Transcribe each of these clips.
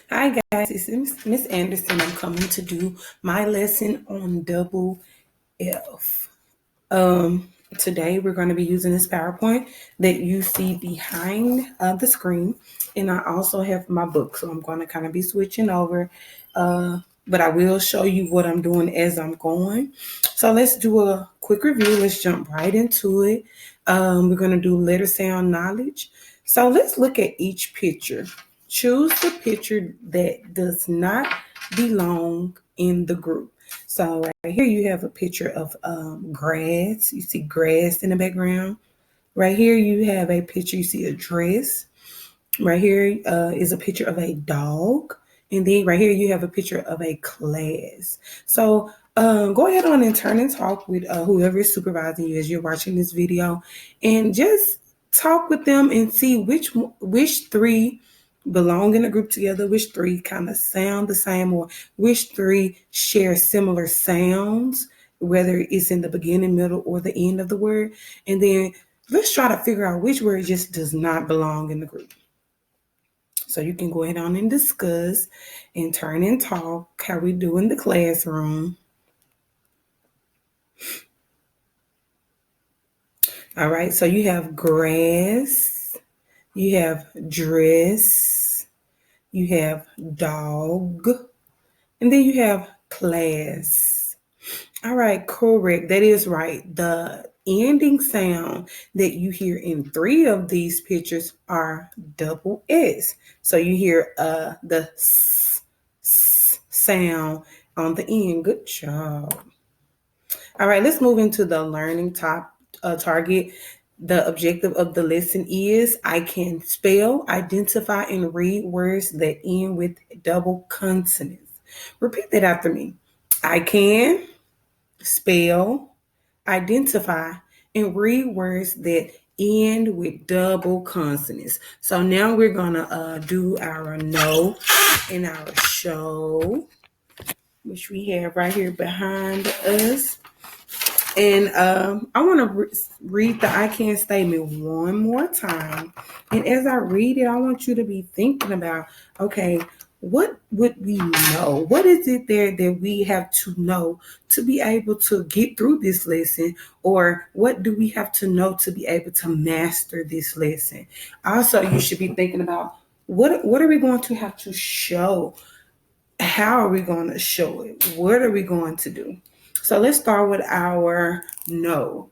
Hi guys, it's Miss Anderson. I'm coming to do my lesson on double F. Today we're going to be using this PowerPoint that you see behind the screen, and I also have my book, so I'm going to kind of be switching over, but I will show you what I'm doing as I'm going. So let's do a quick review. Let's jump right into it. We're going to do letter sound knowledge. So let's look at each picture. Choose the picture that does not belong in the group. So right here you have a picture of grass. You see grass in the background. Right here you have a picture. You see a dress. Right here is a picture of a dog. And then right here you have a picture of a class. So go ahead on and turn and talk with whoever is supervising you as you're watching this video. And just talk with them and see which three belong in a group together, which three kind of sound the same, or which three share similar sounds, whether it's in the beginning, middle, or the end of the word. And then let's try to figure out which word just does not belong in the group. So you can go ahead on and discuss and turn and talk how we do in the classroom. All right, so you have grass, you have dress, you have dog, and then you have class. All right, correct. That is right. The ending sound that you hear in 3 of these pictures are double S. So you hear the s sound on the end. Good job. All right, let's move into the learning target. The objective of the lesson is I can spell, identify, and read words that end with double consonants. Repeat that after me. I can spell, identify, and read words that end with double consonants. So now we're gonna do our know and our show, which we have right here behind us. And I want to read the I can statement one more time. And as I read it, I want you to be thinking about, okay, what would we know? What is it there that we have to know to be able to get through this lesson? Or what do we have to know to be able to master this lesson? Also, you should be thinking about what are we going to have to show? How are we going to show it? What are we going to do? So let's start with our know.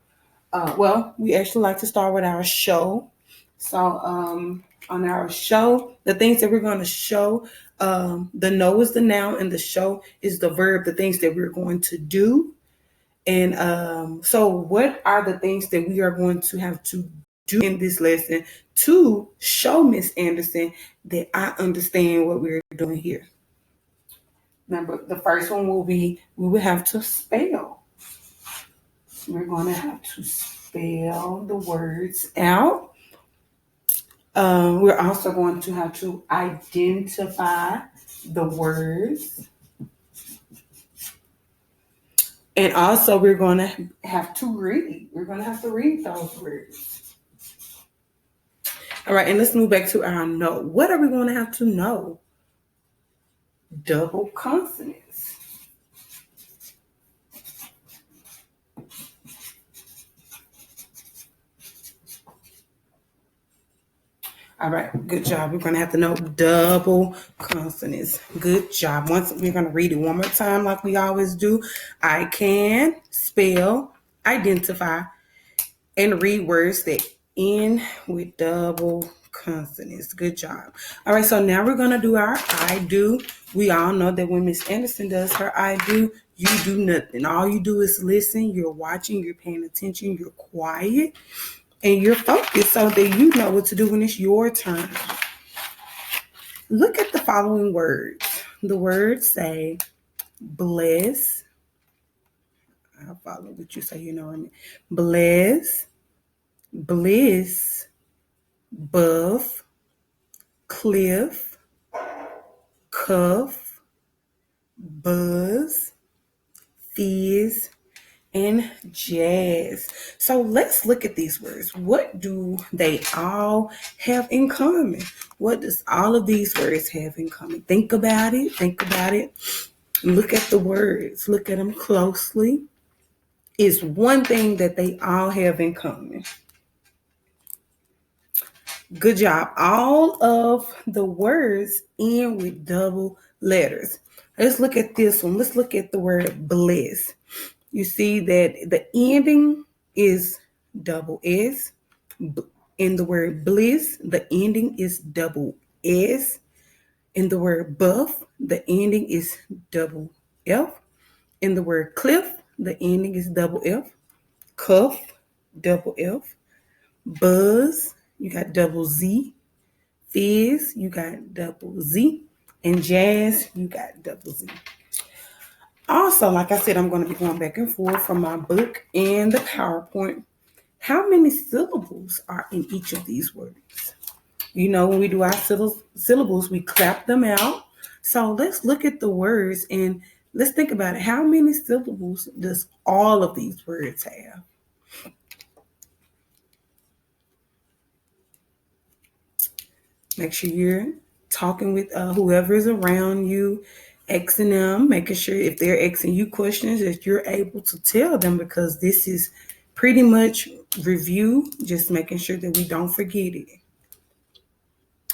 We actually like to start with our show. So on our show, the things that we're going to show, the know is the noun and the show is the verb, the things that we're going to do. And so what are the things that we are going to have to do in this lesson to show Miss Anderson that I understand what we're doing here? Remember, the first one will be we will have to spell. We're going to have to spell the words out. We're also going to have to identify the words. And also we're going to have to read. We're going to have to read those words. All right, and let's move back to our know. What are we going to have to know? Double consonants. All right, good job. We're going to have to know double consonants. Good job. Once we're going to read it one more time like we always do. I can spell, identify, and read words that end with double consonants. Good job. All right, so now we're going to do our I do. We all know that when Miss Anderson does her I do, you do nothing. All you do is listen. You're watching. You're paying attention. You're quiet. And you're focused so that you know what to do when it's your turn. Look at the following words. The words say bless. I'll follow what you say, you know what I mean. Bless, bliss, buff, cliff, cuff, buzz, fizz, and jazz. So let's look at these words. What do they all have in common? What does all of these words have in common? Think about it. Think about it. Look at the words. Look at them closely. It's one thing that they all have in common. Good job. All of the words end with double letters. Let's look at this one. Let's look at the word bliss. You see that the ending is double S. In the word bliss, the ending is double S. In the word buff, the ending is double F. In the word cliff, the ending is double F. Cuff, double F. Buzz, you got double Z. Fizz, you got double Z. And jazz, you got double Z. Also, like I said, I'm going to be going back and forth from my book and the PowerPoint. How many syllables are in each of these words? You know, when we do our syllables, we clap them out. So let's look at the words and let's think about it. How many syllables does all of these words have? Make sure you're talking with whoever is around you, Xing them, making sure if they're Xing you questions that you're able to tell them, because this is pretty much review, just making sure that we don't forget it.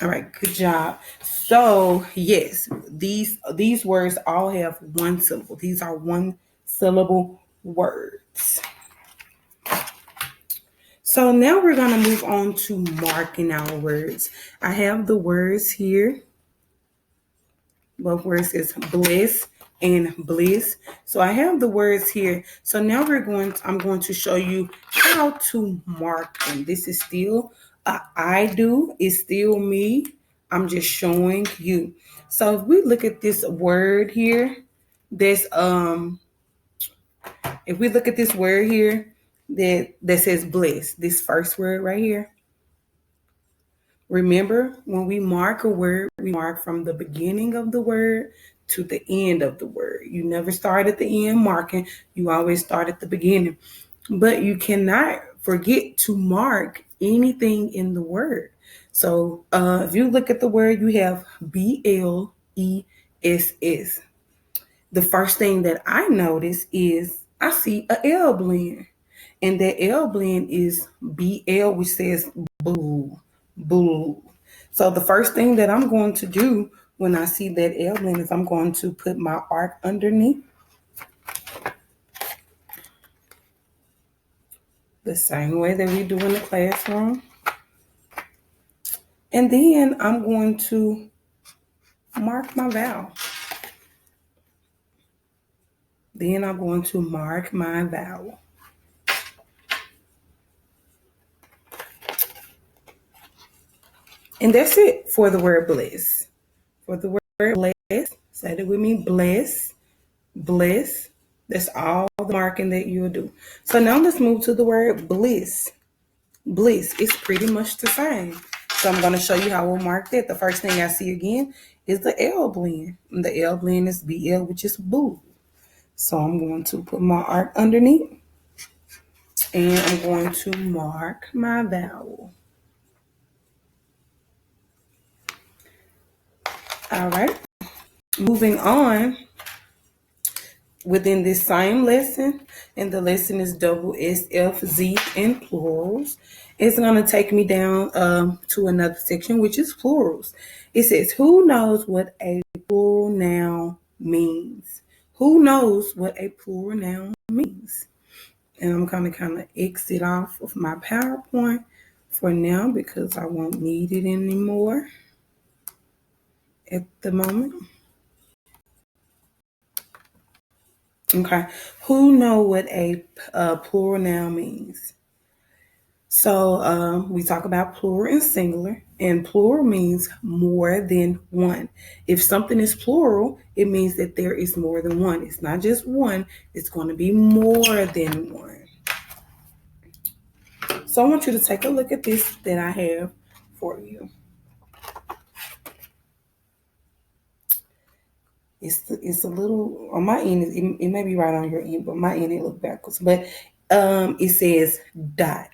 All right, good job. So yes, these words all have one syllable. These are one syllable words. So now we're going to move on to marking our words. I have the words here. Both words is bliss and bliss. So I have the words here. So now I'm going to show you how to mark them. This is still I do. It's still me. I'm just showing you. So if we look at this word here, if we look at this word here that says bliss, this first word right here. Remember, when we mark a word, we mark from the beginning of the word to the end of the word. You never start at the end marking. You always start at the beginning. But you cannot forget to mark anything in the word. So if you look at the word, you have BLESS. The first thing that I notice is I see a L blend. And that L blend is BL, which says boo. Boo. So the first thing that I'm going to do when I see that L blend is I'm going to put my arc underneath. The same way that we do in the classroom. And then I'm going to mark my vowel. Then I'm going to mark my vowel. And that's it for the word bliss. For the word bless, say it with me, bless, bliss. That's all the marking that you'll do. So now let's move to the word bliss. Bliss is pretty much the same. So I'm going to show you how we'll mark that. The first thing I see again is the L blend. And the L blend is BL, which is boo. So I'm going to put my arc underneath. And I'm going to mark my vowel. All right. Moving on. Within this same lesson, and the lesson is double S, F, Z, and plurals. It's going to take me down to another section, which is plurals. It says, who knows what a plural noun means? Who knows what a plural noun means? And I'm going to kind of exit off of my PowerPoint for now because I won't need it anymore at the moment. Okay, who know what a plural noun means? So we talk about plural and singular, and plural means more than one. If something is plural, it means that there is more than one. It's not just one, it's going to be more than one. So I want you to take a look at this that I have for you. It's a little on my end. It may be right on your end, but my end it look backwards. But it says dot,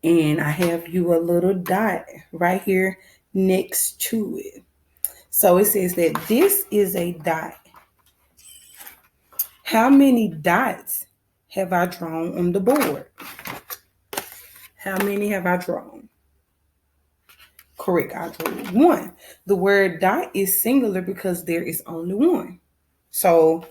and I have you a little dot right here next to it. So it says that this is a dot. How many dots have I drawn on the board? How many have I drawn? Correct, I drew one. The word dot is singular because there is only one. So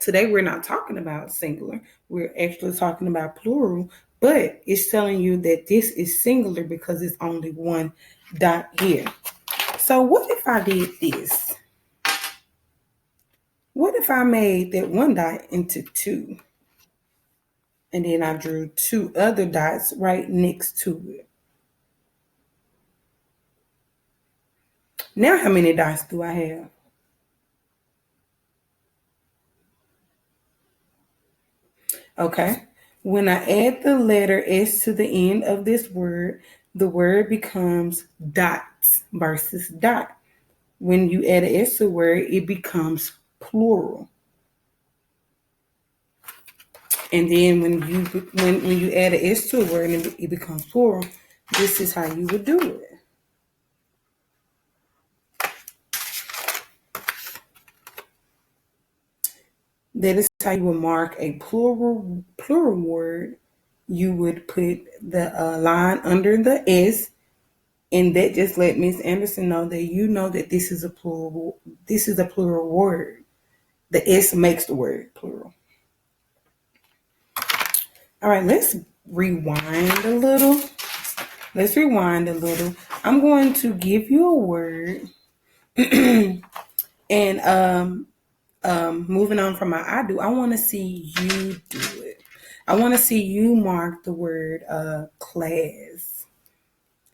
today we're not talking about singular. We're actually talking about plural, but it's telling you that this is singular because it's only one dot here. So what if I did this? What if I made that one dot into two? And then I drew two other dots right next to it. Now how many dots do I have? Okay. When I add the letter S to the end of this word, the word becomes dots versus dot. When you add an S to a word, it becomes plural. And then when you add an S to a word and it becomes plural, this is how you would do it. That is how you would mark a plural word. You would put the line under the S, and that just let Miss Anderson know that you know that this is a plural. This is a plural word. The S makes the word plural. All right, let's rewind a little. I'm going to give you a word, and moving on from my I do, I want to see you do it. I want to see you mark the word class.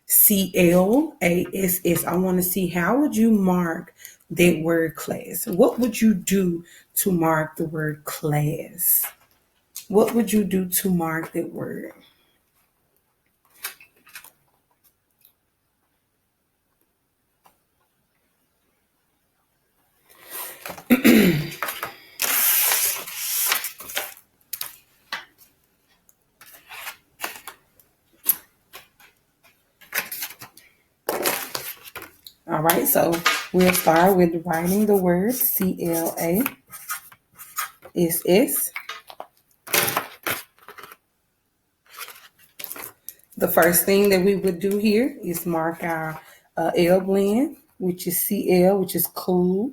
CLASS. I want to see how would you mark that word class. What would you do to mark the word class? What would you do to mark that word? All right, so we'll start with writing the word CLASS. The first thing that we would do here is mark our L blend, which is CL, which is cool.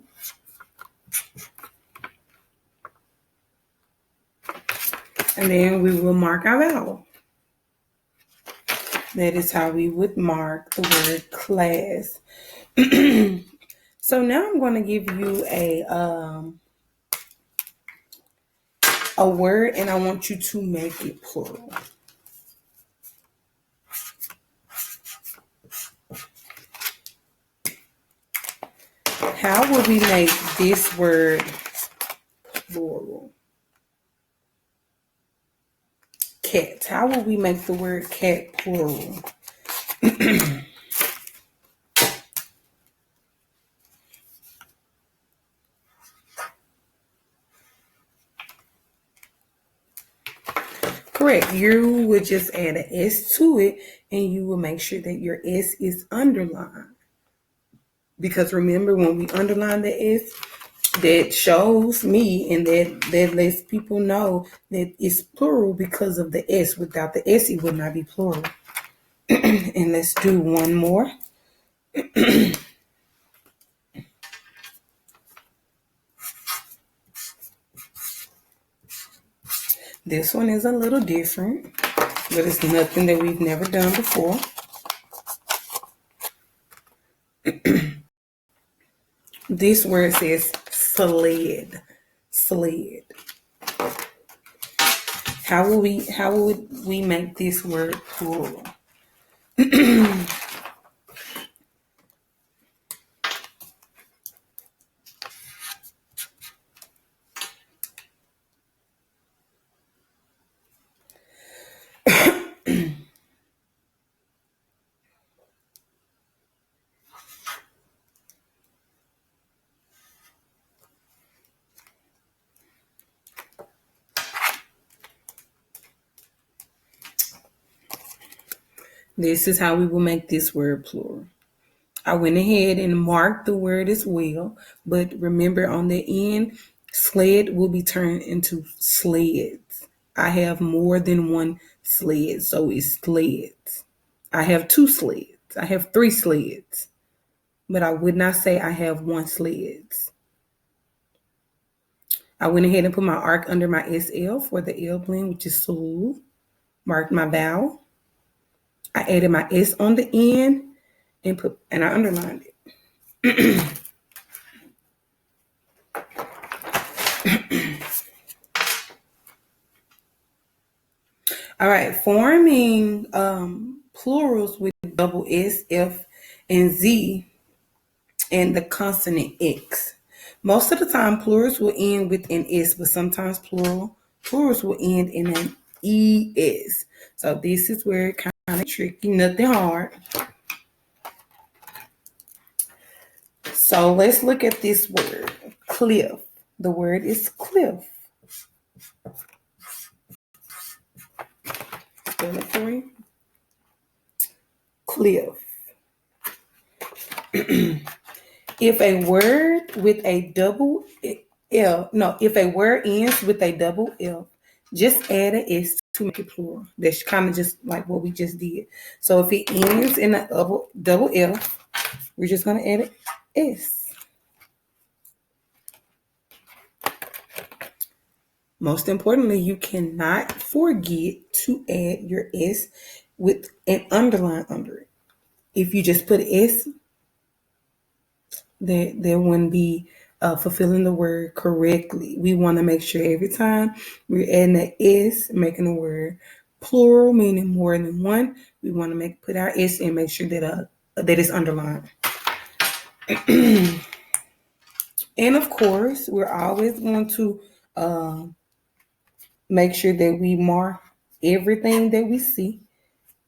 And then we will mark our vowel. That is how we would mark the word class. So now I'm going to give you a word, and I want you to make it plural. How would we make this word plural? Cat. How would we make the word cat plural? Correct. You would just add an S to it, and you will make sure that your S is underlined. Because remember, when we underline the S, that shows me and that lets people know that it's plural because of the S. Without the S, it would not be plural. And let's do one more. This one is a little different, but it's nothing that we've never done before. This word says sled. Sled. How would we make this word plural? This is how we will make this word plural. I went ahead and marked the word as well, but remember on the end, sled will be turned into sleds. I have more than one sled, so it's sleds. I have 2 sleds. I have 3 sleds, but I would not say I have 1 sleds. I went ahead and put my arc under my SL for the L blend, which is soul. Marked my vowel. I added my S on the end and I underlined it. All right, forming plurals with double S, F, and Z and the consonant X. Most of the time, plurals will end with an S, but sometimes plurals will end in an ES. So this is where it kind of tricky, nothing hard. So let's look at this word, cliff. The word is cliff. Spell it for you. Cliff. If a word with a double L, no, if a word ends with a double L, just add an S to make it plural. That's kind of just like what we just did. So if it ends in a double L, we're just going to add an S. Most importantly, you cannot forget to add your S with an underline under it. If you just put S, there wouldn't be fulfilling the word correctly. We want to make sure every time we're adding an S, making the word plural, meaning more than one, we want to put our S and make sure that it's underlined. And of course, we're always going to make sure that we mark everything that we see.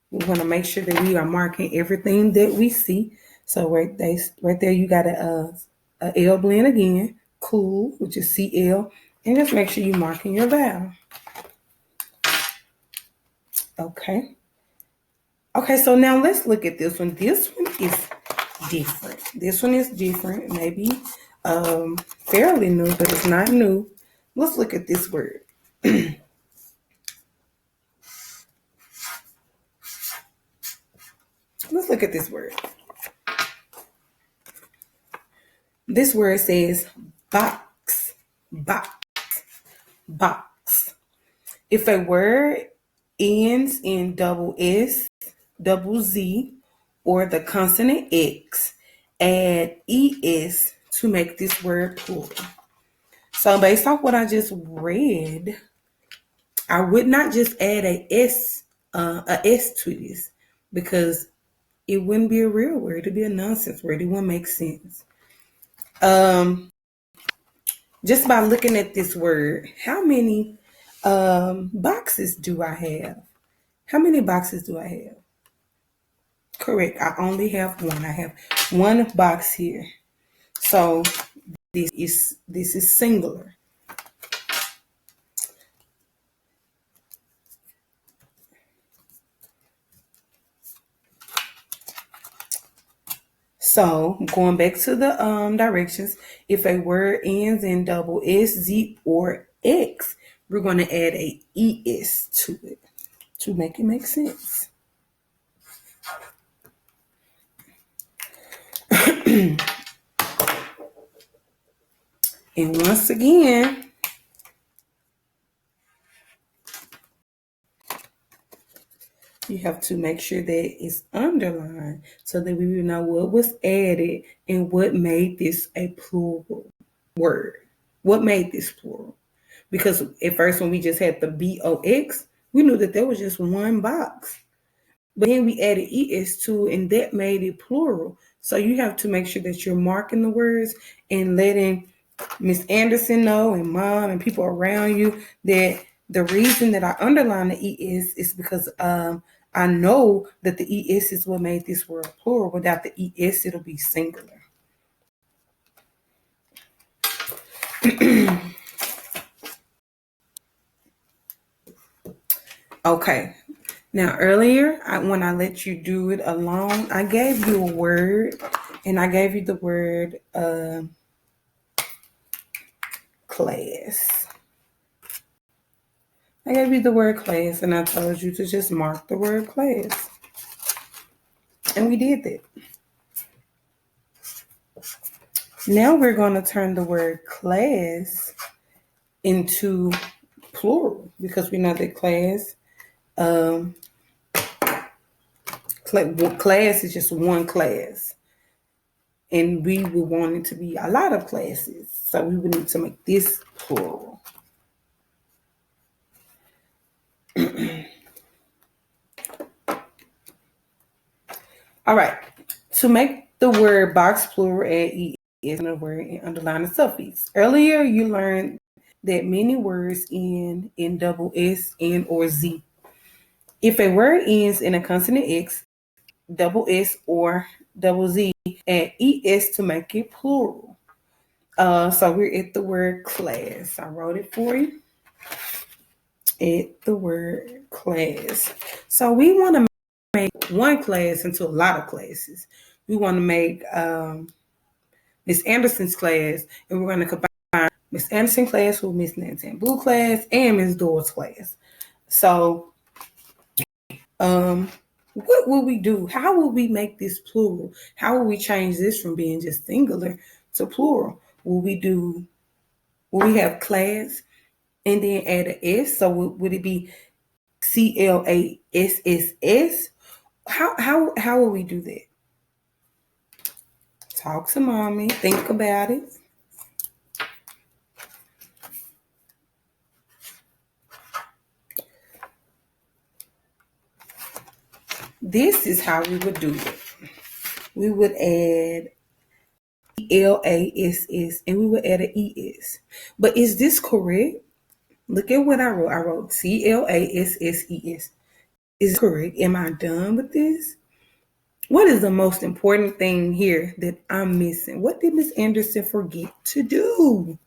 We want to make sure that we are marking everything that we see. So right there, you got a L blend again, cool, which is CL, and just make sure you're marking your vowel. Okay. Okay, so now let's look at this one. This one is different. This one is different, maybe fairly new, but it's not new. Let's look at this word. Let's look at this word. This word says box, box, box. If a word ends in double S, double Z, or the consonant X, add ES to make this word plural. So based off what I just read, I would not just add a S to this because it wouldn't be a real word. It'd be a nonsense word. It wouldn't make sense. Just by looking at this word, how many boxes do I have? How many boxes do I have? Correct. I only have one. I have one box here. So this is singular. So going back to the directions, if a word ends in double S, Z, or X, we're going to add a ES to it to make it make sense. And once again, you have to make sure that it's underlined so that we will know what was added and what made this a plural word. What made this plural? Because at first when we just had the BOX, we knew that there was just one box. But then we added ES to it and that made it plural. So you have to make sure that you're marking the words and letting Miss Anderson know and mom and people around you that the reason that I underline the ES is because I know that the ES is what made this word plural. Without the ES, it'll be singular. Okay, Now, earlier, when I let you do it alone, I gave you a word, and I gave you the word class. I gave you the word class, and I told you to just mark the word class. And we did that. Now we're going to turn the word class into plural because we know that class is just one class. And we would want it to be a lot of classes. So we would need to make this plural. All right. To make the word box plural, add ES in the word and underline the suffix. Earlier, you learned that many words end in double S, N, or Z. If a word ends in a consonant X, double S, or double Z, add ES to make it plural. So we're at the word class. I wrote it for you. At the word class. So we want to make one class into a lot of classes. We want to make Miss Anderson's class, and we're going to combine Miss Anderson class with Miss Nancy Blue class and Miss Dora's class. So what will we do? How will we make this plural? How will we change this from being just singular to plural? Will we have class and then add an S? So would it be CLASSS? How will we do that? Talk to mommy. Think about it. This is how we would do it. We would add CLASS and we would add an ES. But is this correct? Look at what I wrote. I wrote CLASSES. Is it correct? Am I done with this? What is the most important thing here that I'm missing? What did Miss Anderson forget to do?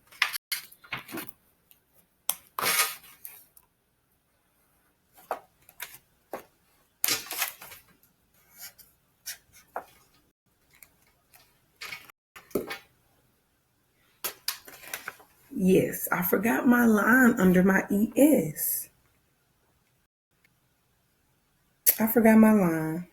Yes, I forgot my line under my ES. I forgot my line.